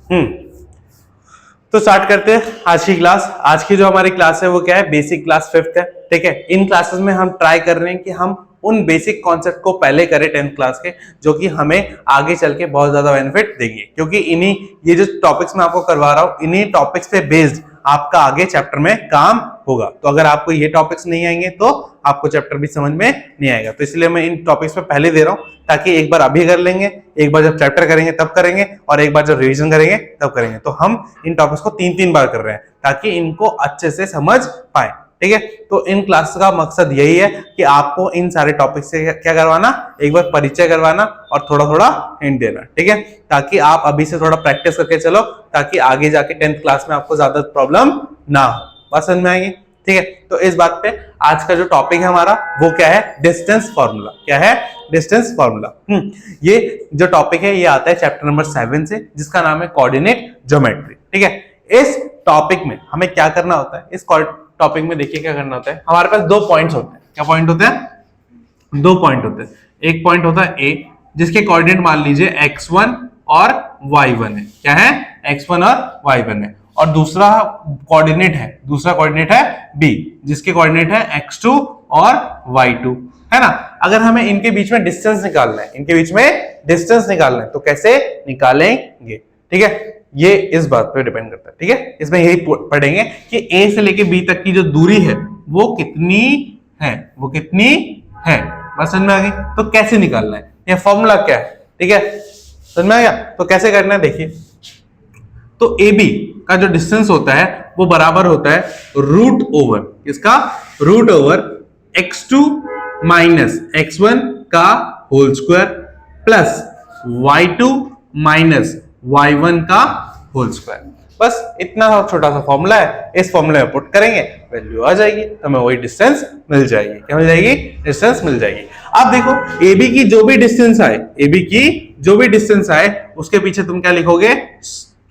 तो स्टार्ट करते हैं आज की क्लास। आज की जो हमारी क्लास है वो क्या है, बेसिक क्लास 5th है। ठीक है, इन क्लासेस में हम ट्राई कर रहे हैं कि हम उन बेसिक कॉन्सेप्ट को पहले करें 10th क्लास के, जो कि हमें आगे चल के बहुत ज्यादा बेनिफिट देंगे, क्योंकि इन्हीं ये जो टॉपिक्स मैं आपको करवा रहा हूँ इन्हीं टॉपिक्स पे बेस्ड आपका आगे चैप्टर में काम होगा। तो अगर आपको ये टॉपिक्स नहीं आएंगे तो आपको चैप्टर भी समझ में नहीं आएगा। तो इसलिए मैं इन टॉपिक्स पे पहले दे रहा हूँ, ताकि एक बार अभी कर लेंगे, एक बार जब चैप्टर करेंगे तब करेंगे, और एक बार जब रिवीजन करेंगे तब करेंगे। तो हम इन टॉपिक्स को 3-3 बार कर रहे हैं ताकि इनको अच्छे से समझ पाए। ठीक है, तो इन क्लास का मकसद यही है कि आपको इन सारे टॉपिक से क्या करवाना, एक बार परिचय करवाना और थोड़ा थोड़ा हिंट देना। ठीक है, ताकि आप अभी से थोड़ा प्रैक्टिस करके चलो, ताकि आगे जाके 10th क्लास में आपको ज्यादा प्रॉब्लम ना हो। बात समझ में आएगी? ठीक है, तो इस बात पे आज का जो टॉपिक है हमारा वो क्या है, डिस्टेंस फॉर्मूला। क्या है? Distance formula. ये जो टॉपिक है ये आता है चैप्टर नंबर 7 से, जिसका नाम है कोऑर्डिनेट ज्योमेट्री। ठीक है, इस टॉपिक में हमें क्या करना होता है, इस टॉपिक में देखिए क्या करना होता है। हमारे पास 2 पॉइंट्स होते हैं। क्या पॉइंट होते हैं? 2 पॉइंट होते हैं। एक पॉइंट होता है ए, जिसके कोऑर्डिनेट मान लीजिए x1 और y1 है। क्या है? x1 और y1 है। और दूसरा कोऑर्डिनेट है b, जिसके कोऑर्डिनेट है x2 और y2 है ना। अगर हमें इनके बीच में डिस्टेंस निकालना है, तो कैसे निकालेंगे? ठीक है, ये इस बात पे डिपेंड करता है। ठीक है, इसमें यही पढ़ेंगे कि a से लेके b तक की जो दूरी है वो कितनी है। बस समझ में आ गई? तो कैसे निकालना है, ये फॉर्मूला क्या है। ठीक है, समझ में आ गया? तो कैसे करना है देखिए। तो AB का जो डिस्टेंस होता है वो बराबर होता है रूट ओवर, इसका root over x2 minus x1 का whole square plus y2 minus y1 का होल स्क्वायर। बस इतना छोटा सा फॉर्मूला है। इस फॉर्मूले में पुट करेंगे, वैल्यू आ जाएगी, हमें वही डिस्टेंस मिल जाएगी। क्या मिल जाएगी? डिस्टेंस मिल जाएगी। अब देखो, AB की जो भी डिस्टेंस आए उसके पीछे तुम क्या लिखोगे?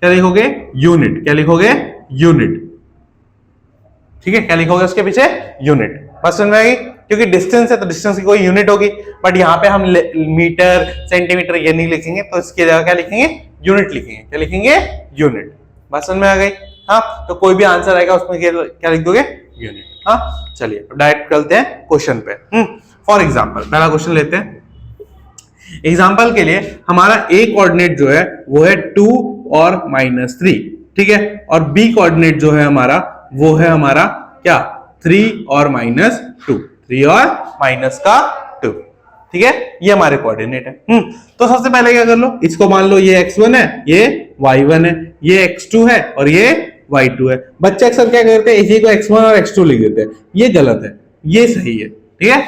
यूनिट। क्या लिखोगे? यूनिट। ठीक है, क्या लिखोगे उसके पीछे? यूनिट। बस समझ में आएगी? क्योंकि डिस्टेंस है तो डिस्टेंस की कोई यूनिट होगी, बट यहाँ पे हम मीटर सेंटीमीटर ये नहीं लिखेंगे, तो इसकी जगह क्या लिखेंगे? यूनिट लिखेंगे। क्या लिखेंगे? यूनिट। बात समझ में आ गई? हाँ, तो कोई भी आंसर आएगा उसमें क्या लिख दोगे? यूनिट। हाँ, चलिए डायरेक्ट करते हैं क्वेश्चन पे। फॉर एग्जाम्पल पहला क्वेश्चन लेते हैं। एग्जाम्पल के लिए हमारा ए कोऑर्डिनेट जो है वो है 2 और -3। ठीक है, और बी कोऑर्डिनेट जो है हमारा वो है हमारा क्या? 3 और -2। 3 और -2। ठीक है, ये हमारे कोऑर्डिनेट है। तो सबसे पहले क्या कर लो, इसको मान लो ये x1 है, ये y1 है, ये x2 है और ये y2 है। बच्चे अक्सर क्या करते हैं, इसी को x1 और x2 लिख देते हैं। ये गलत है, ये सही है। ठीक है,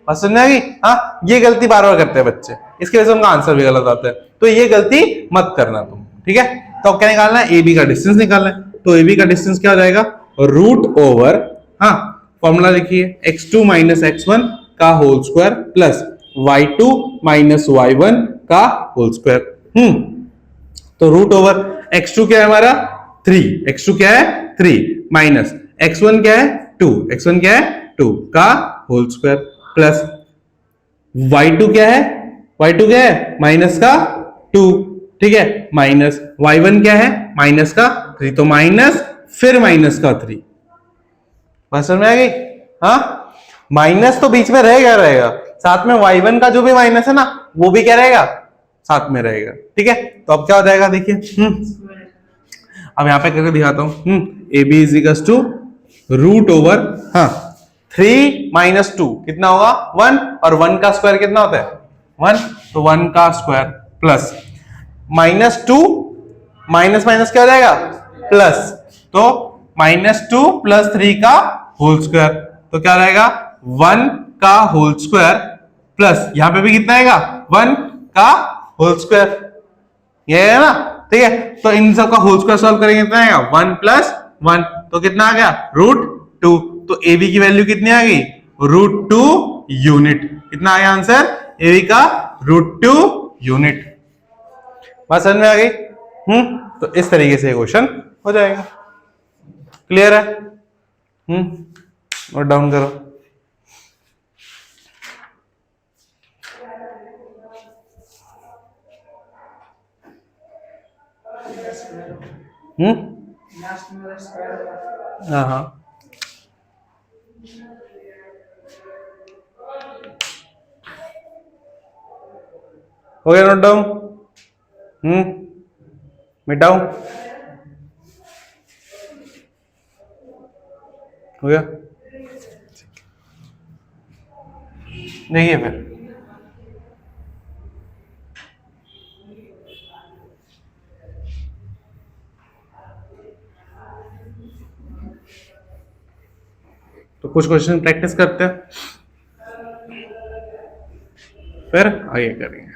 समझ आ गई? हाँ, ये गलती बार बार करते हैं बच्चे, इसकी वजह से उनका आंसर भी गलत आता है। तो ये गलती मत करना तुम। ठीक है, तो क्या निकालना है? AB का डिस्टेंस निकालना है। तो AB का डिस्टेंस क्या हो जाएगा? रूट ओवर, हाँ फॉर्मूला देखिए, x2 माइनस x1 का whole square plus y2 minus y1 का होल स्क्वायर। तो रूट ओवर x2 क्या है हमारा? 3। x2 क्या है? 3 माइनस x1 क्या है? 2 का होल स्क्वायर प्लस y2 क्या है? माइनस का 2। ठीक है, माइनस y1 क्या है? माइनस का 3, तो माइनस फिर माइनस का 3। बात समझ में आ गई? हाँ, माइनस तो बीच में रहेगा, साथ में y1 का जो भी माइनस है ना वो भी क्या रहेगा? साथ में रहेगा। ठीक है, तो अब क्या हो जाएगा देखिए। अब यहां पे करके दिखाता हूं। AB is equal to root over, हाँ 3 माइनस 2 कितना होगा? 1, और 1 का स्क्वायर कितना होता है? 1, तो 1 का स्क्वायर प्लस -2 माइनस माइनस क्या हो जाएगा? प्लस, तो -2 प्लस 3 का होल स्क्वायर, तो क्या रहेगा? 1 का होल स्क्वायर प्लस यहां पे भी कितना आएगा? 1 का होल स्क्वायर, ये है ना। ठीक है, तो इन सब का होल स्क्वायर सॉल्व करेंगे कितना आएगा? 1 प्लस 1, तो कितना आ गया? √2। तो AB की वैल्यू कितनी आ गई? √2 यूनिट। कितना आया आंसर? AB का √2 यूनिट। बात समझ में आ गई? तो इस तरीके से क्वेश्चन हो जाएगा। क्लियर है? नोट डाउन करो। हाँ हाँ, हो गया नोट डाउन? मिटाओ, हो गया? देखिए फिर तो कुछ क्वेश्चन प्रैक्टिस करते हैं, फिर आगे करेंगे।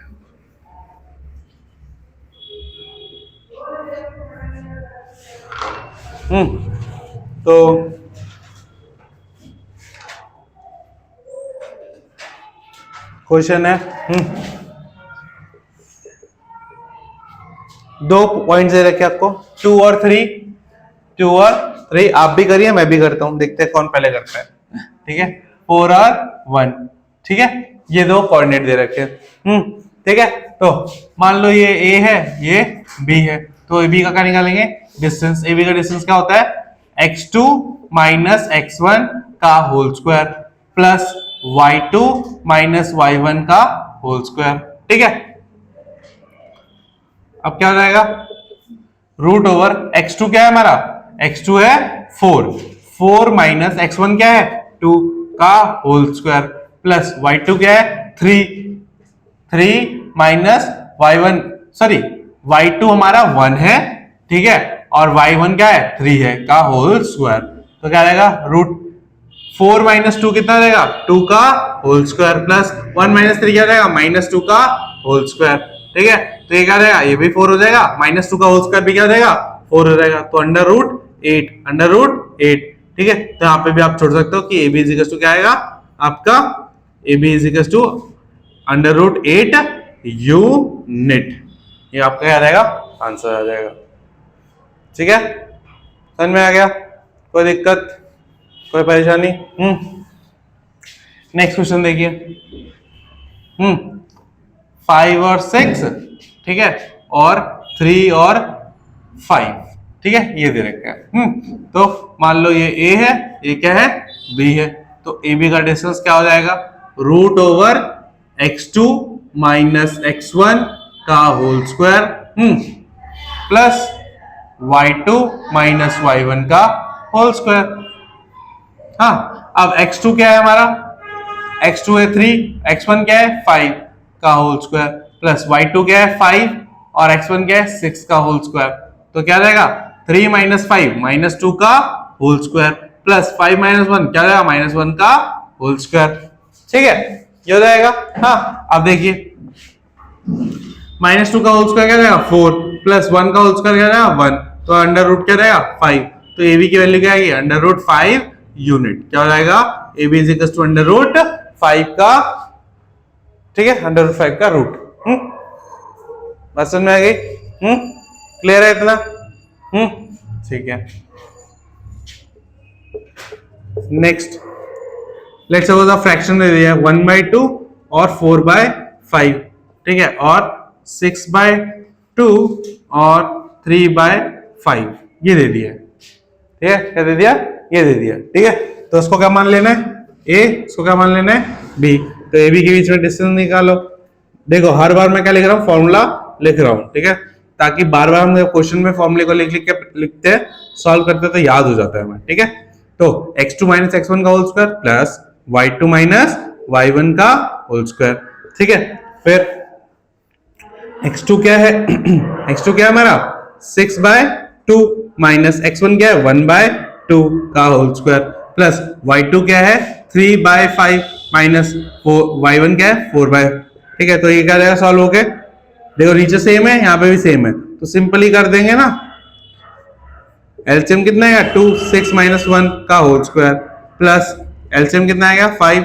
तो क्वेश्चन है, दो पॉइंट्स दे रखे आपको, 2 और 3, 2 और 3, आप भी करिए मैं भी करता हूं, देखते हैं कौन पहले करता है। ठीक है, 4 और 1, ठीक है, ये दो कोऑर्डिनेट दे रखे हैं। ठीक है, तो मान लो ये A है, ये B है, तो AB का क्या निकालेंगे? डिस्टेंस। AB का डिस्टेंस क्या होता है? x2 माइनस x1 का whole square plus y2 minus y1 का होल स्क्वायर। ठीक है, अब क्या हो जाएगा? रूट ओवर x2 क्या है हमारा? x2 है 4 माइनस x1 क्या है? 2 का होल स्क्वायर प्लस y2 क्या है? 3 माइनस y1, सॉरी y2 हमारा 1 है, ठीक है, और y1 क्या है? 3 है, का होल स्क्वायर। तो क्या रहेगा? रूट 4 माइनस 2 कितना रहेगा? 2 का होल स्क्वायर प्लस 1 माइनस 3 क्या रहेगा? माइनस 2 का होल स्क्वायर। ठीक है, तो ये क्या रहेगा? ये भी 4 हो जाएगा, माइनस 2 का होल स्क्वायर भी क्या हो जाएगा? 4 हो जाएगा, तो अंडर रूट 8। ठीक है, तो यहाँ पे भी आप छोड़ सकते हो कि A B is equal to क्या आएगा आपका? A B is equal to under root 8 unit. ये आपका क्या रहेगा? आंसर आ जाएगा। ठीक है, समझ में आ गया? कोई दिक्कत, कोई परेशानी? नेक्स्ट क्वेश्चन देखिए। 5 और 6, ठीक है, और 3 और 5, ठीक है, ये दे रखे हैं। तो मान लो ये A है, ये क्या है? B है, तो AB का डिस्टेंस क्या हो जाएगा? Root over x2 minus x1 का whole square plus y2 minus y1 का होल स्क्वायर। हाँ, अब x2 क्या है हमारा? x2 है 3, x1 क्या है? 5 का होल स्क्वायर प्लस y2 क्या है? 5 और x1 क्या है? 6 का होल स्क्वायर। तो क्या रहेगा? 3 माइनस 5 माइनस 2 का होल स्क्वायर प्लस 5 माइनस 1 क्या रहेगा? माइनस 1 का होल स्क्वायर। ठीक है, ये हो जाएगा। हाँ, अब देखिए माइनस 2 का होल स्क्वायर क्या रहेगा? 4 प्लस 1 का होल स्क्वायर क्या रहेगा? 1, तो अंडर रूट क्या रहेगा? 5, तो ए बी की वैल्यू क्या आएगी? Under root 5 unit. क्या हो जाएगा? A B is equal to under root 5 का, ठीक है, अंडर रूट 5 का रूट। बात समझ में आ गई? क्लियर है इतना? ठीक है, नेक्स्ट लेट्स सपोज आप फ्रैक्शन दे दिया 1/2 और 4/5, ठीक है, और 6/2 और 3/5 ये दे दिया। ठीक है, क्या दे दिया? ये दे दिया। ठीक है, तो उसको क्या मान लेना है? A, इसको क्या मान लेना है? B। तो AB के बीच में डिस्टेंस निकालो। देखो हर बार मैं क्या लिख रहा हूँ? फॉर्मूला लिख रहा हूँ, ठीक है, ताकि बार बार हम क्वेश्चन में फॉर्मूले को लिखते हैं, सॉल्व करते हैं, तो याद हो जाता है हमें। ठीक है, तो x2 माइनस x1 का whole square plus y2 minus y1 का होल स्क्वायर। ठीक है, फिर x2 क्या है? x2 क्या है हमारा? 6/2 माइनस x1 क्या है? 1/2 का होल स्क्वायर प्लस y2 क्या है? 3/5 माइनस y1 क्या है? 4/, ठीक है, तो ये क्या रहेगा सॉल्व होके? देखो नीचे सेम है, यहाँ पे भी सेम है, तो सिंपल ही कर देंगे ना। एलसीएम कितना आएगा? 2, 6 माइनस 1 का होल स्क्वायर प्लस एलसीएम कितना आएगा? 5,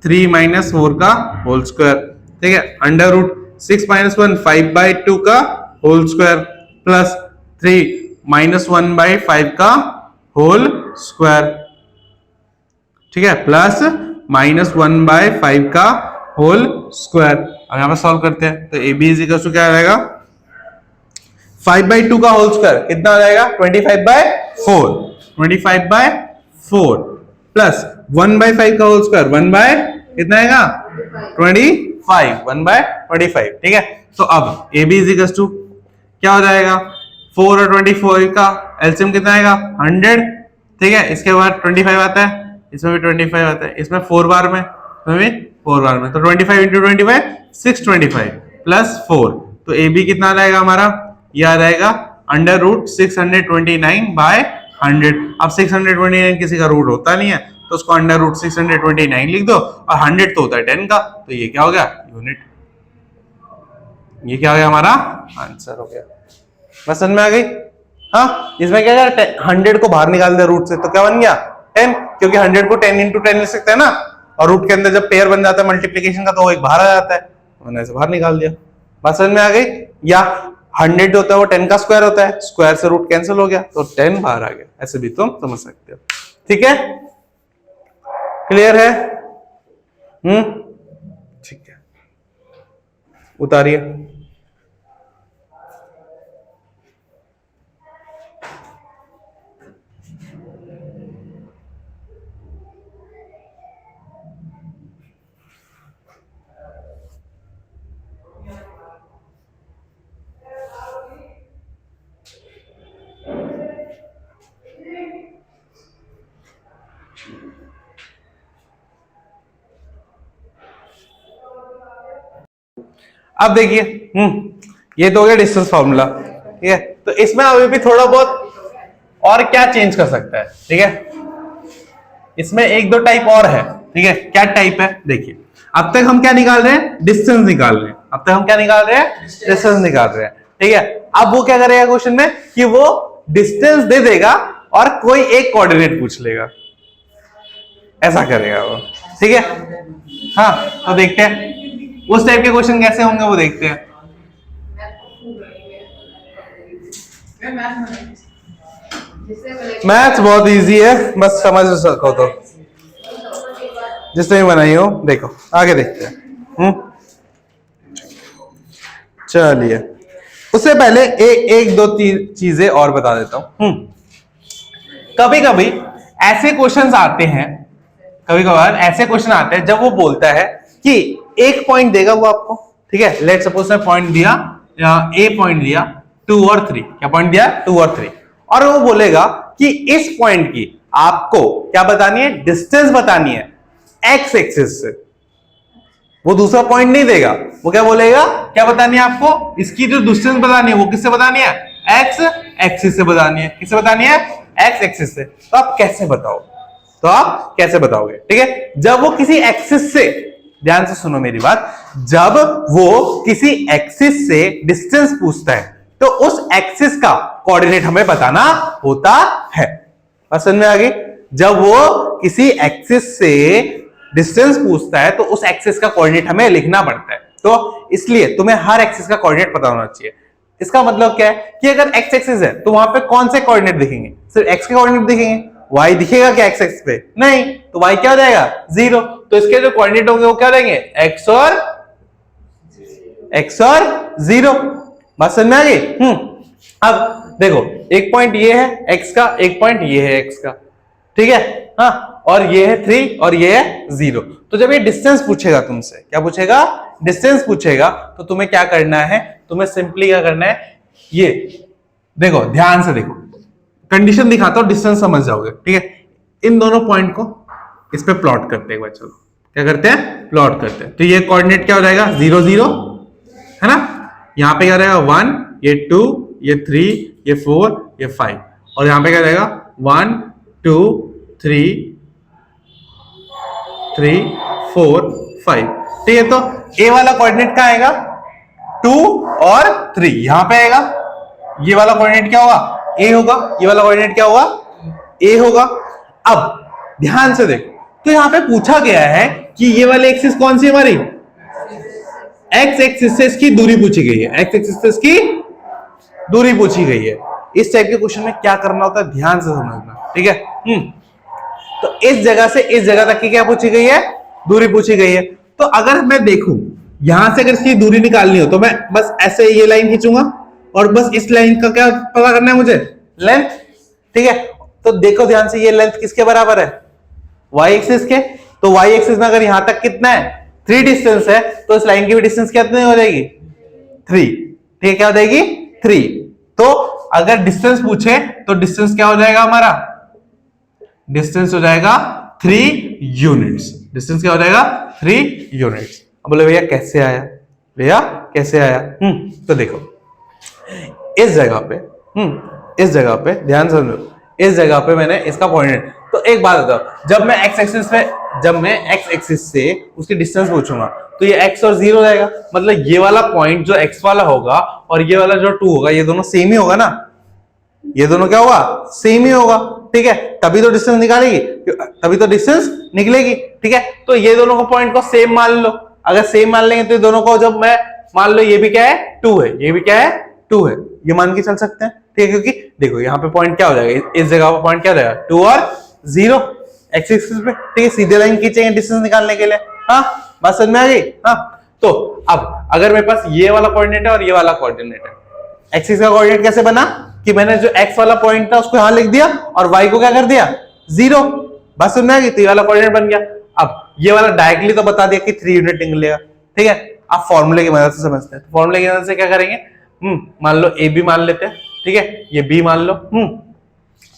3 माइनस 4 का होल स्क्वायर। ठीक है, अंडर रूट 6 माइनस 1 5/2 का होल स्क्वायर प्लस 3 माइनस 1/5 का होल स्क्वायर। ठीक है, प्लस माइनस 1/5 का होल स्क्वायर। अब यहां पर सॉल्व करते हैं, तो A B is equal to क्या रहेगा? 5/2 का होल स्क्वायर कितना हो जाएगा 25/4, 25/4 प्लस 1/5 का होल स्क्वायर 1 बाय कितना आएगा 25, 1/25, ठीक है। तो अब A B is equal to क्या हो जाएगा 4 और 24 का एलसीएम कितना आएगा 100, ठीक है। इसके बाद 25 आता है, इसमें भी 25 आता है, इसमें 4 बार में, इसमें भी 4 बार में, तो 25 इंटू 25 625 प्लस 4, तो ए बी कितना आ जाएगा हमारा, ये आ जाएगा √629/100। अब 629 किसी का रूट होता नहीं है तो उसको √629 लिख दो, और 100 तो होता है 10 का, तो ये क्या हो गया यूनिट। ये क्या हो गया हमारा आंसर हो गया। बस समझ में आ गई। हाँ, इसमें क्या है 100 को बाहर निकाल दे रूट से तो क्या बन गया 10, क्योंकि 100 को 10 इंटू 10 लिख सकते हैं ना, और रूट के अंदर जब पेयर बन जाता है मल्टीप्लीकेशन का तो वो एक बाहर आ जाता है, मैंने ऐसे बाहर निकाल दिया। बात समझ में आ गई। या 100 होता है वो 10 का स्क्वायर होता है, स्क्वायर से रूट कैंसिल हो गया तो 10 बाहर आ गया, ऐसे भी तुम समझ सकते हो। ठीक है, क्लियर है। ठीक है, उतारिए। अब देखिए ये तो हो गया डिस्टेंस फार्मूला, ठीक है। तो इसमें अभी भी थोड़ा बहुत और क्या चेंज कर सकता है, ठीक है। इसमें एक दो टाइप और है, ठीक है। क्या टाइप है देखिए, अब तक हम क्या निकाल रहे हैं डिस्टेंस निकाल रहे हैं, अब तक हम क्या निकाल रहे हैं डिस्टेंस निकाल रहे हैं, ठीक है। अब वो क्या करेगा क्वेश्चन में कि वो डिस्टेंस दे देगा और कोई एक कोऑर्डिनेट पूछ लेगा, ऐसा करेगा वो, ठीक है। हाँ, तो देखते हैं उस टाइप के क्वेश्चन कैसे होंगे वो देखते हैं। मैथ्स बहुत इजी है, बस समझ सको तो, जिसने भी बनाई हो। देखो आगे देखते हैं। चलिए, उससे पहले एक दो चीजें और बता देता हूं। कभी कभी ऐसे क्वेश्चंस आते हैं, कभी कभार ऐसे क्वेश्चन आते हैं जब वो बोलता है कि एक पॉइंट देगा वो आपको, ठीक है। लेट सपोज में पॉइंट दिया, ए पॉइंट दिया 2 और 3, क्या पॉइंट दिया 2 और 3, और वो बोलेगा कि इस पॉइंट की आपको क्या बतानी है डिस्टेंस बतानी है एक्स एक्सिस से। वो दूसरा पॉइंट नहीं देगा, वो क्या बोलेगा क्या बतानी है आपको, इसकी जो डिस्टेंस बतानी है वो किससे बतानी है एक्स एक्सिस से बतानी है। किससे बतानी है एक्स एक्सिस से। तो आप कैसे बताओ, तो आप कैसे बताओगे, ठीक है। जब वो किसी एक्सिस से, ध्यान से सुनो मेरी बात, जब वो किसी एक्सिस से डिस्टेंस पूछता है तो उस एक्सिस का कोऑर्डिनेट हमें बताना होता है। बात समझ में आ गई। जब वो किसी एक्सिस से डिस्टेंस पूछता है तो उस एक्सिस का कोऑर्डिनेट हमें लिखना पड़ता है, तो इसलिए तुम्हें हर एक्सिस का कोऑर्डिनेट पता होना चाहिए। इसका मतलब क्या है कि अगर एक्स एक्सिस है तो वहां पे कौन से कोऑर्डिनेट दिखेंगे, सिर्फ एक्स के कोऑर्डिनेट दिखेंगे, वाई दिखेगा क्या एक्स एक्सिस पे, नहीं, तो वाई क्या हो जाएगा 0। तो इसके जो कोऑर्डिनेट होंगे वो क्या देंगे एक्स और 0। बात समझ में आ गई। अब देखो एक पॉइंट ये है एक्स का, एक पॉइंट ये है एक्स का, ठीक है। हाँ, और ये है 3 और ये है 0। तो जब ये डिस्टेंस पूछेगा तुमसे, क्या पूछेगा डिस्टेंस पूछेगा, तो तुम्हें क्या करना है, तुम्हें सिंपली क्या करना है, ये देखो ध्यान से देखो, कंडीशन दिखाता हूं डिस्टेंस समझ जाओगे, ठीक है। इन दोनों पॉइंट को इस पे प्लॉट करते हैं एक बार, चलो क्या करते हैं प्लॉट करते हैं। तो ये कोऑर्डिनेट क्या हो जाएगा 0 0 है ना, यहां पे क्या रहेगा 1, ये 2, ये 3, ये 4, ये 5, और यहां पे क्या रहेगा 1 2 3 3 4 5, ठीक है। तो ए वाला कोऑर्डिनेट क्या आएगा 2 और 3, यहां पे आएगा। ये वाला कोऑर्डिनेट क्या होगा ए होगा, ये वाला कोऑर्डिनेट क्या होगा ए होगा। अब ध्यान से देखो, तो यहां पे पूछा गया है कि ये वाली एक्सिस कौन सी हमारी एक्स एक्सिस से इसकी दूरी पूछी गई है, एक्स एक्सिस से इसकी दूरी पूछी गई है। इस टाइप के क्वेश्चन में क्या करना होता है ध्यान से समझना, ठीक है। तो इस जगह से इस जगह तक की क्या पूछी गई है दूरी पूछी गई है। तो अगर मैं देखूं यहां से अगर इसकी दूरी निकालनी हो तो मैं बस ऐसे ये लाइन खींचूंगा और बस इस लाइन का क्या पता करना है मुझे, लेंथ। ठीक है, तो देखो ध्यान से, ये लेंथ किसके बराबर है, वाई एक्सिस के। तो वाई एक्सिस में अगर यहां तक कितना है 3 डिस्टेंस है, तो इस लाइन की भी डिस्टेंस कितनी हो जाएगी 3। ठीक है, क्या हो जाएगी 3। तो अगर डिस्टेंस पूछे तो डिस्टेंस क्या हो जाएगा हमारा, डिस्टेंस हो जाएगा 3 यूनिट्स। डिस्टेंस क्या हो जाएगा 3 यूनिट्स। अब बोले भैया कैसे आया, भैया कैसे आया। तो देखो इस जगह पे, इस जगह पे ध्यान से समझो, इस जगह पे मैंने इसका पॉइंट। तो एक बात बताओ, जब मैं एक्स एक्सिस पे, जब मैं एक्स एक्सिस से उसकी डिस्टेंस पूछूंगा तो ये एक्स और 0 रहेगा, मतलब ये वाला पॉइंट जो एक्स वाला होगा और ये वाला जो 2 होगा, ये दोनों सेम ही होगा ना, ये दोनों क्या होगा सेम ही होगा। ठीक है, तभी तो डिस्टेंस निकालेगी, तभी तो डिस्टेंस निकलेगी। ठीक है, तो ये दोनों को पॉइंट को सेम मान लो। अगर सेम मान लेंगे तो ये दोनों को, जब मैं मान लो ये भी क्या है 2 है, ये भी क्या है 2 है, ये मान के चल सकते हैं। ठीक है, क्योंकि देखो यहाँ पे पॉइंट क्या हो जाएगा, इस जगह पर पॉइंट क्या हो जाएगा 2 और 0 एक्स एक्सिस पे। ठीक है, सीधे लाइन खींचेंगे डिस्टेंस निकालने के लिए। हाँ, बात समझ में आ गई। हाँ, तो अब अगर मेरे पास ये वाला कोऑर्डिनेट है और ये वाला कोऑर्डिनेट है, एक्सिस का कोऑर्डिनेट कैसे बना कि मैंने जो एक्स वाला पॉइंट था उसको यहां लिख दिया और वाई को क्या कर दिया 0। बस समझ में आ गई, तो ये वाला कोऑर्डिनेट बन गया। अब ये वाला डायरेक्टली तो बता दिया कि 3 यूनिट निकलेगा। ठीक है, आप फॉर्मूले की मदद से समझते हैं। फॉर्मूले की मदद से क्या करेंगे, मान लो ए बी मान लेते हैं। ठीक है, ये बी मान लो।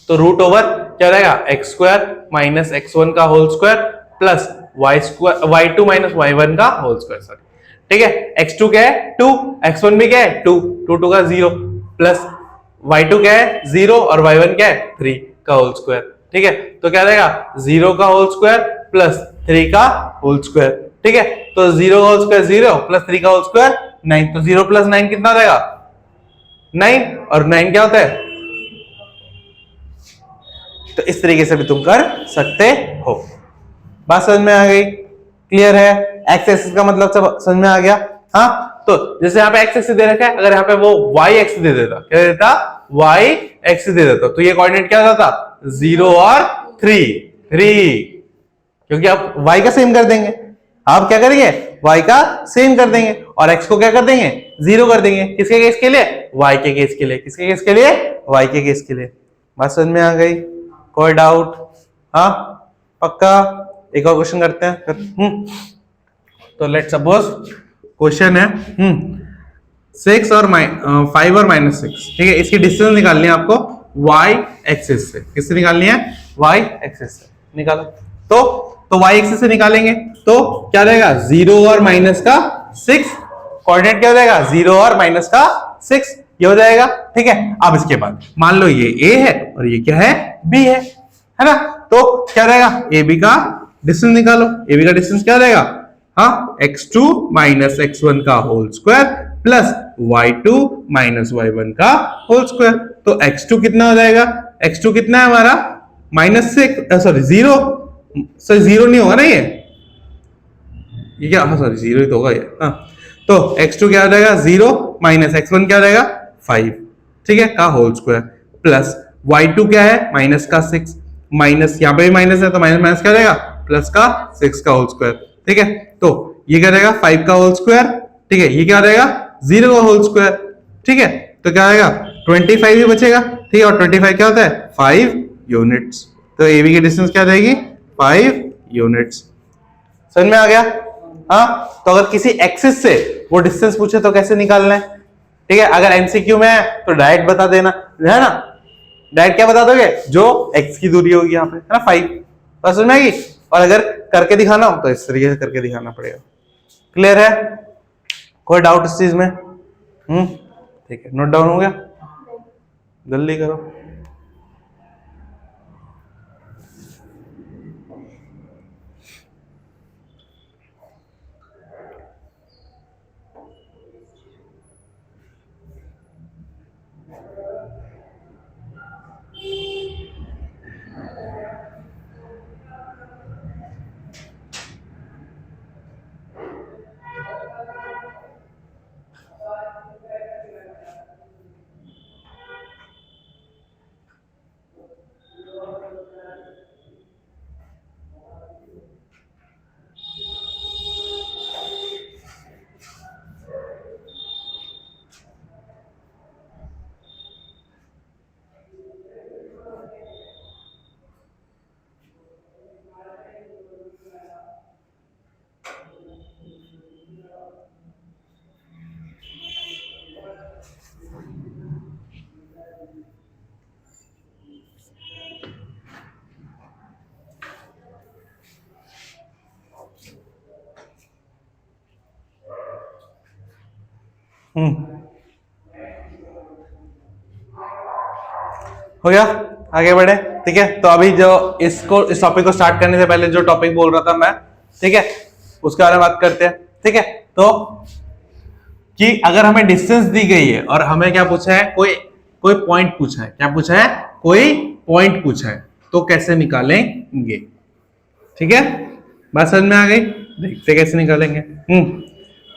तो रूट ओवर क्या रहेगा x square minus x one का whole square plus y square y two minus y one का होल स्क्वायर। सॉरी, ठीक है, x2 क्या है 2, x1 भी क्या है 2, 2 का 0 प्लस y2 क्या है 0 और y1 क्या है 3 का होल स्क्वायर। ठीक है, तो क्या रहेगा 0 का होल स्क्वायर प्लस 3 का होल स्क्वायर। ठीक है, तो 0 का होल स्क्वायर 0 प्लस 3 का होल स्क्वायर 9, तो 0 प्लस 9 कितना रहेगा 9, और 9 क्या होता है, तो इस तरीके से भी तुम कर सकते हो। बात समझ में आ गई, क्लियर है। एक्स एक्सिस का मतलब सब समझ में आ गया। हाँ, तो जैसे यहाँ पे एक्स एक्सिस दे रखा है, अगर यहाँ पे वो वाई एक्सिस दे देता, क्या दे देता वाई एक्सिस दे देता, तो ये कोऑर्डिनेट क्या होता 0 और 3, क्योंकि आप वाई का सेम कर देंगे, आप क्या करेंगे वाई का सेम कर देंगे और एक्स को क्या कर देंगे 0 कर देंगे। किसके केस के लिए, वाई के केस के लिए। किसके केस के लिए, वाई के केस के लिए। बात समझ में आ गई, कोई डाउट। हाँ पक्का, एक और क्वेश्चन करते हैं। तो लेट सपोज क्वेश्चन है 6 और 5 और -6। ठीक है, इसकी डिस्टेंस निकालनी है आपको y एक्सिस से। किससे निकालनी है, y एक्सिस से निकालो। तो y एक्सिस से निकालेंगे तो क्या रहेगा 0 और माइनस का 6, कोऑर्डिनेट क्या हो जाएगा 0 और माइनस का 6, ये हो जाएगा। ठीक है, अब इसके बाद मान लो ये a है और ये क्या है b है ना, तो क्या रहेगा ab का डिस्टेंस निकालो। ab का डिस्टेंस क्या रहेगा, हाँ x2 माइनस x1 का whole square plus y2 minus y1 का होल स्क्वायर। तो x2 कितना हो जाएगा, x2 कितना है हमारा -6, सॉरी 0, सॉरी 0 नहीं होगा ना ये क्या, हाँ सॉरी 0 ही तो होगा ये। हाँ, तो x2 क्या हो जाएगा 0 माइनस x1 क्या हो जाएगा 5, ठीक है, का होल स्क्वायर प्लस y2 क्या है माइनस का 6, माइनस यहाँ पे भी माइनस है तो माइनस माइनस क्या रहेगा प्लस का 6 का होल स्क्वायर। ठीक है, तो ये क्या रहेगा 5 का होल स्क्वायर। ठीक है, ये क्या रहेगा 0 का होल स्क्वायर। ठीक है, तो क्या आएगा 25 ही बचेगा। ठीक है, और 25 क्या होता है 5 यूनिट्स। तो ए बी की डिस्टेंस क्या रहेगी 5 यूनिट्स। समझ में आ गया। हाँ, तो अगर किसी एक्सिस से वो डिस्टेंस पूछे तो कैसे निकालना है। ठीक है, अगर एमसीक्यू में है तो डायरेक्ट बता देना, है ना, डायरेक्ट क्या बता दोगे जो एक्स की दूरी होगी यहाँ पे, है ना 5। बस समझ में आएगी। और अगर करके दिखाना हो तो इस तरीके से करके दिखाना पड़ेगा। क्लियर है, कोई डाउट इस चीज में। ठीक है, नोट डाउन हो गया, जल्दी करो। हो गया, आगे बढ़े। ठीक है, तो अभी जो इस टॉपिक को स्टार्ट करने से पहले जो टॉपिक बोल रहा था मैं, ठीक है, उसके बारे में बात करते हैं। ठीक है, तो कि अगर हमें डिस्टेंस दी गई है और हमें क्या पूछा है, कोई पॉइंट पूछा है, क्या पूछा है, कोई पॉइंट पूछा है, तो कैसे निकालेंगे। ठीक है, बात समझ में आ गई, देखते कैसे निकालेंगे।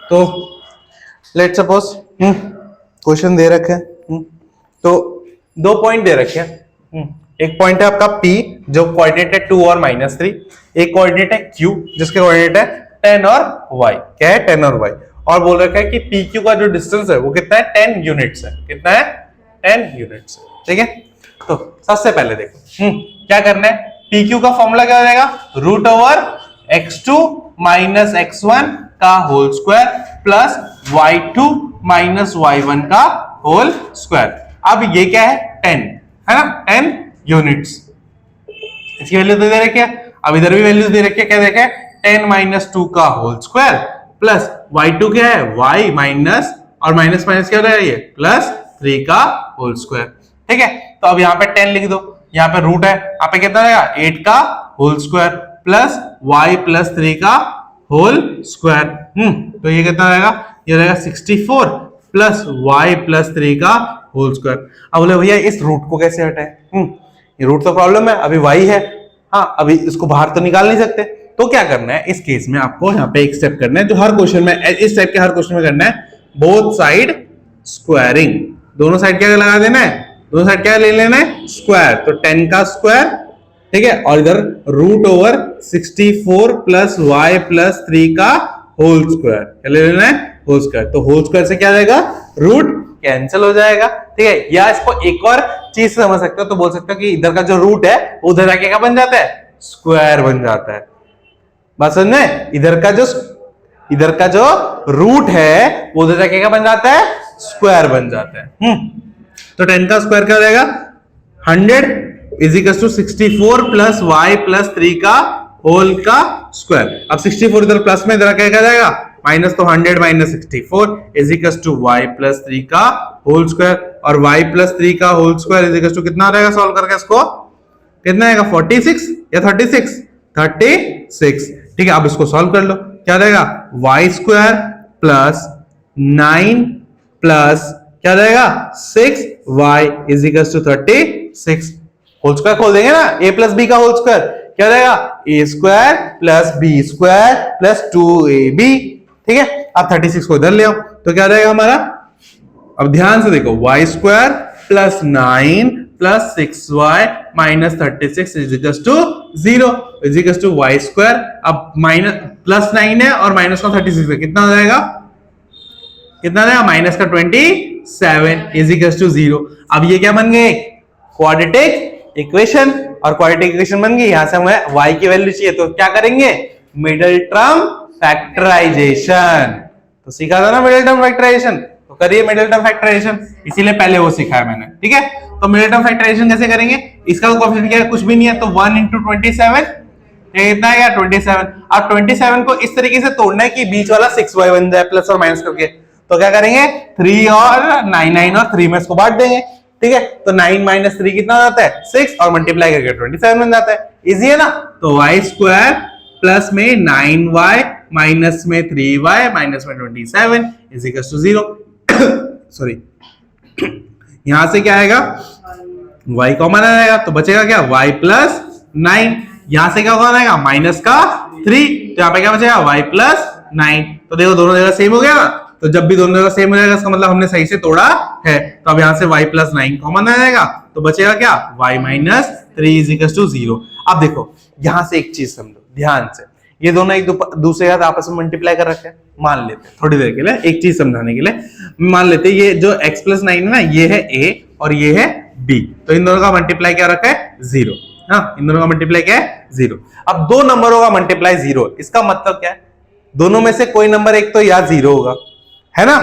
तो लेट सपोज क्वेश्चन दे रखे हैं, तो दो पॉइंट दे रखे हैं। एक पॉइंट है आपका P जो कोऑर्डिनेट है 2 और -3, एक कोऑर्डिनेट है Q जिसके कोऑर्डिनेट है 10 और Y। क्या है, 10 और Y, और बोल रखा है कि PQ का जो डिस्टेंस है वो कितना है, 10 यूनिट्स है। कितना है, 10 यूनिट्स है। ठीक है, तो सबसे पहले देखो क्या करना है, PQ का फॉर्मूला क्या हो जाएगा, √x2 - x1 का whole square plus y2 - y1 का होल स्क्वायर। अब ये क्या है, 10 है ना, 10 यूनिट्स। इसकी वैल्यू तो दे रखी है, अब इधर भी वैल्यू दे रखी है, क्या देखे, 10 - 2 का होल स्क्वायर प्लस y2 क्या है, y माइनस और माइनस माइनस क्या हो जाएगा, ये +3 का होल स्क्वायर। ठीक है, तो अब यहाँ पे 10 लिख दो, यहाँ पे रूट है, यहाँ पे कितना रहेगा, 8 का होल स्क्वायर प्लस y +3 का होल स्क्वायर। तो ये कितना रहेगा, ये रहेगा 64 प्लस y +3 का होल स्क्वायर। अब बोले भैया इस रूट को कैसे हटाए, ये रूट तो प्रॉब्लम है, अभी y है, हाँ अभी इसको बाहर तो निकाल नहीं सकते। तो क्या करना है, इस केस में आपको यहाँ पे एक स्टेप करना है जो हर क्वेश्चन में, इस टाइप के हर क्वेश्चन में करना है, बोथ साइड स्क्वायरिंग। दोनों साइड क्या लगा देना है, दोनों साइड क्या ले लेना है, स्क्वायर। तो 10 का स्क्वायर, ठीक है, और इधर √64 प्लस y +3 का होल स्क्वायर, क्या ले लेना है, होल स्क्वायर। तो होल स्क्वायर से क्या जाएगा, रूट कैंसिल हो जाएगा। ठीक है, या इसको एक और चीज समझ सकते हो, तो बोल सकते हो कि इधर का जो रूट है उधर जाके क्या बन जाता है, स्क्वायर बन जाता है। बात समझ में, इधर का जो रूट है वो उधर जाके क्या बन जाता है, स्क्वायर बन जाता है। तो 10 का स्क्वायर क्या हो जाएगा, 100 = 64 प्लस y +3 का होल का स्क्वायर। अब 64 इधर प्लस में, इधर क्या जाएगा माइनस, तो 100 - 64 = y +3 का होल स्क्वायर, और y +3 का होल स्क्वायर = कितना रहेगा, सॉल्व करके इसको कितना आएगा, 46 या 36, 36। ठीक है, अब इसको सॉल्व कर लो, क्या रहेगा, y² प्लस 9 प्लस क्या रहेगा 6y = 36। होल स्क्वायर खोल देंगे ना, a + b का होल स्क्वायर क्या रहेगा, a² plus b² plus 2ab। ठीक है, अब 36 को इधर ले आओ, तो क्या रहेगा हमारा, अब ध्यान से देखो, y² plus 9 plus 6y minus 36 = 0 y²। अब माइनस +9 है और माइनस का 36 है, कितना हो जाएगा, कितना रहेगा, माइनस का 27 = 0। अब ये क्या बन गए, क्वाड्रेटिक इक्वेशन, और क्वाड्रेटिक इक्वेशन बन गई। यहां से हमें y की वैल्यू चाहिए, तो क्या करेंगे, मिडिल टर्म फैक्टराइजेशन। तो सीखा था ना मिडिल टर्म फैक्टराइजेशन, तो करिए मिडिल टर्म फैक्टराइजेशन, इसीलिए पहले वो सिखाया मैंने। ठीक है, तो मिडिल टर्म फैक्टराइजेशन कैसे करेंगे, इसका कोएफिशिएंट क्या है, कुछ भी नहीं है, तो 1 × 27 कितना है, 27। अब 27 को इस तरीके से तोड़ना है कि बीच वाला 6y बन जाए प्लस और माइनस करके। तो क्या करेंगे, 3 और 9 और 3 में इसको बांट देंगे। ठीक है, तो 9 - 3 कितना हो जाता है, 6, और मल्टीप्लाई करके 27 बन जाता है। इजी है ना। तो y² प्लस में 9y माइनस में 3y माइनस में 27 = 0। सॉरी, यहां से क्या आएगा, y कॉमन आएगा, तो बचेगा क्या, y + 9। यहां से क्या कॉमन आएगा, माइनस का 3, तो यहां पे क्या बचेगा, y + 9। तो देखो दोनों जगह सेम हो गया ना, तो जब भी दोनों जगह सेम हो जाएगा इसका मतलब हमने सही से तोड़ा है। तो अब यहां से y + 9 कॉमन आ जाएगा, तो बचेगा क्या, y - 3 = 0। अब देखो यहां से एक चीज समझो ध्यान से, ये दोनों एक दूसरे साथ आपस में मल्टीप्लाई कर रखे हैं। मान लेते हैं थोड़ी देर के लिए, एक चीज समझाने के लिए मान लेते हैं, ये जो x + 9 है ना, ये है a और ये है b, तो इन दोनों का मल्टीप्लाई क्या रखा है, 0। हाँ, इन दोनों का मल्टीप्लाई क्या है, 0। अब दो नंबरों का मल्टीप्लाई 0, इसका मतलब क्या है, दोनों में से कोई नंबर एक तो या 0 होगा, है ना।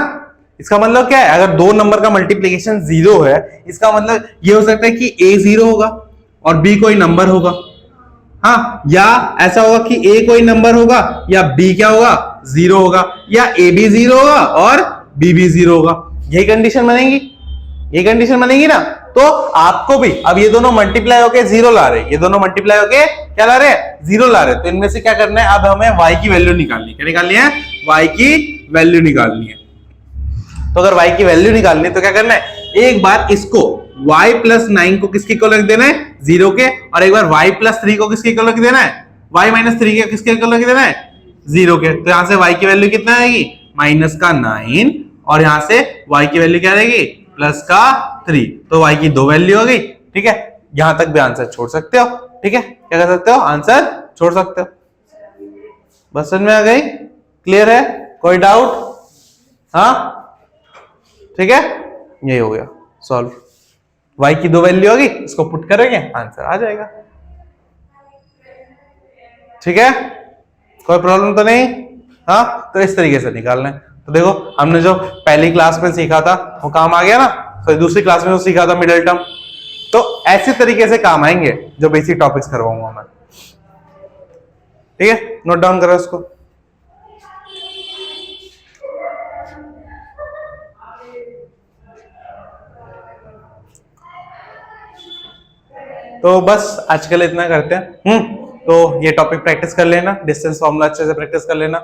इसका मतलब क्या है, अगर दो नंबर का मल्टीप्लिकेशन 0 है, इसका मतलब ये हो सकता है कि a 0 होगा और b कोई नंबर होगा। हाँ, या ऐसा होगा कि a कोई नंबर होगा या b क्या होगा, 0 होगा, या a भी 0 होगा और बी भी 0 होगा। यही कंडीशन बनेगी, ये कंडीशन बनेगी ना। तो आपको भी अब ये दोनों मल्टीप्लाई होके 0 ला रहे, ये दोनों मल्टीप्लाई होके क्या ला रहे हैं, 0 ला रहे। तो इनमें से क्या करना है, अब हमें y की वैल्यू निकालनी, क्या निकालनी है, y की वैल्यू निकालनी है। तो अगर y की वैल्यू निकालनी है तो क्या करना है, एक बार इसको y प्लस 9 को किसके इक्वल रख देना है, 0 के, और एक बार y प्लस 3 को किसके इक्वल रख देना है, y माइनस 3 के किसके इक्वल रख देना है, 0 के। तो यहां से y की वैल्यू कितना आएगी, माइनस का 9, और यहां से y की वैल्यू क्या रहेगी, प्लस का 3। तो y की 2 वैल्यू हो गई, ठीक है। यहां तक भी आंसर छोड़ सकते हो, ठीक है, क्या कर सकते हो, आंसर छोड़ सकते हो। बस समझ में आ गई, क्लियर है, कोई डाउट, हाँ ठीक है, यही हो गया सॉल्व। y की 2 वैल्यू होगी, इसको पुट करेंगे, आंसर आ जाएगा, ठीक है, कोई प्रॉब्लम तो नहीं। हाँ, तो इस तरीके से निकालना है। तो देखो हमने जो पहली क्लास में सीखा था वो काम आ गया ना, तो दूसरी क्लास में जो सीखा था मिडिल टर्म, तो ऐसे तरीके से काम आएंगे जो बेसिक टॉपिक्स करवाऊंगा मैं, ठीक है, नोट डाउन करो इसको। तो बस आज के लिए इतना करते हैं। तो ये टॉपिक प्रैक्टिस कर लेना, डिस्टेंस फॉर्मूला अच्छे से प्रैक्टिस कर लेना।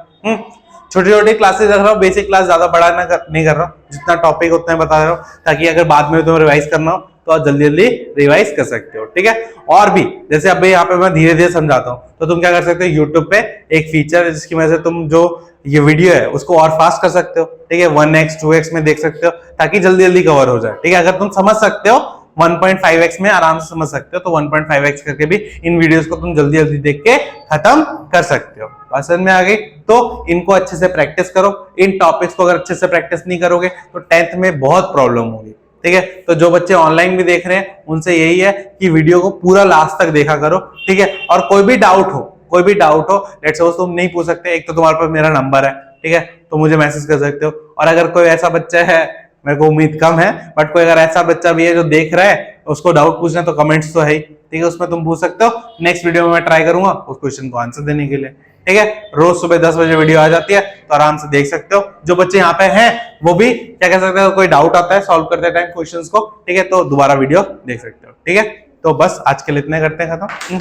छोटी छोटी क्लासेस रख रहा हूँ, बेसिक क्लास ज्यादा बड़ा नहीं कर रहा हूँ, जितना टॉपिक उतना बता रहा हूँ, ताकि अगर बाद में तुम्हें रिवाइज करना हो तो आप जल्दी जल्दी रिवाइज कर सकते हो, ठीक है। और भी जैसे अब यहाँ पे मैं धीरे धीरे समझाता हूँ, तो तुम क्या कर सकते हो, यूट्यूब पे एक फीचर है जिसकी वजह से तुम जो ये वीडियो है उसको और फास्ट कर सकते हो, ठीक है, 1x 2x में देख सकते हो, ताकि जल्दी जल्दी कवर हो जाए, ठीक है। अगर तुम समझ सकते हो 1.5x में आराम से समझ सकते हो, तो 1.5x करके भी इन वीडियोस को तुम जल्दी जल्दी देख के खत्म कर सकते हो। बात समझ में आ गई, तो इनको अच्छे से प्रैक्टिस करो। इन टॉपिक्स को अगर अच्छे से प्रैक्टिस नहीं करोगे तो 10th में बहुत प्रॉब्लम होगी, ठीक है। तो जो बच्चे ऑनलाइन भी देख रहे हैं उनसे यही है कि वीडियो को पूरा लास्ट तक देखा करो, ठीक है। और कोई भी डाउट हो, लेट्स सपोज तुम नहीं पूछ सकते, एक तो तुम्हारे पास मेरा नंबर है, ठीक है, तो मुझे मैसेज कर सकते हो। और अगर कोई ऐसा बच्चा है, मेरे को उम्मीद कम है, बट कोई अगर ऐसा बच्चा भी है जो देख रहा है, उसको डाउट पूछना, तो कमेंट्स तो है ही, ठीक है, उसमें तुम पूछ सकते हो। नेक्स्ट वीडियो में मैं ट्राई करूंगा उस क्वेश्चन को आंसर देने के लिए, ठीक है। रोज सुबह 10 बजे वीडियो आ जाती है, तो आराम से देख सकते हो। जो बच्चे यहाँ पे हैं वो भी क्या कह सकते हो, कोई डाउट आता है सॉल्व करते टाइम क्वेश्चंस को, ठीक है, तो दोबारा वीडियो देख सकते हो, ठीक है। तो बस आज के लिए इतने करते हैं खत्म।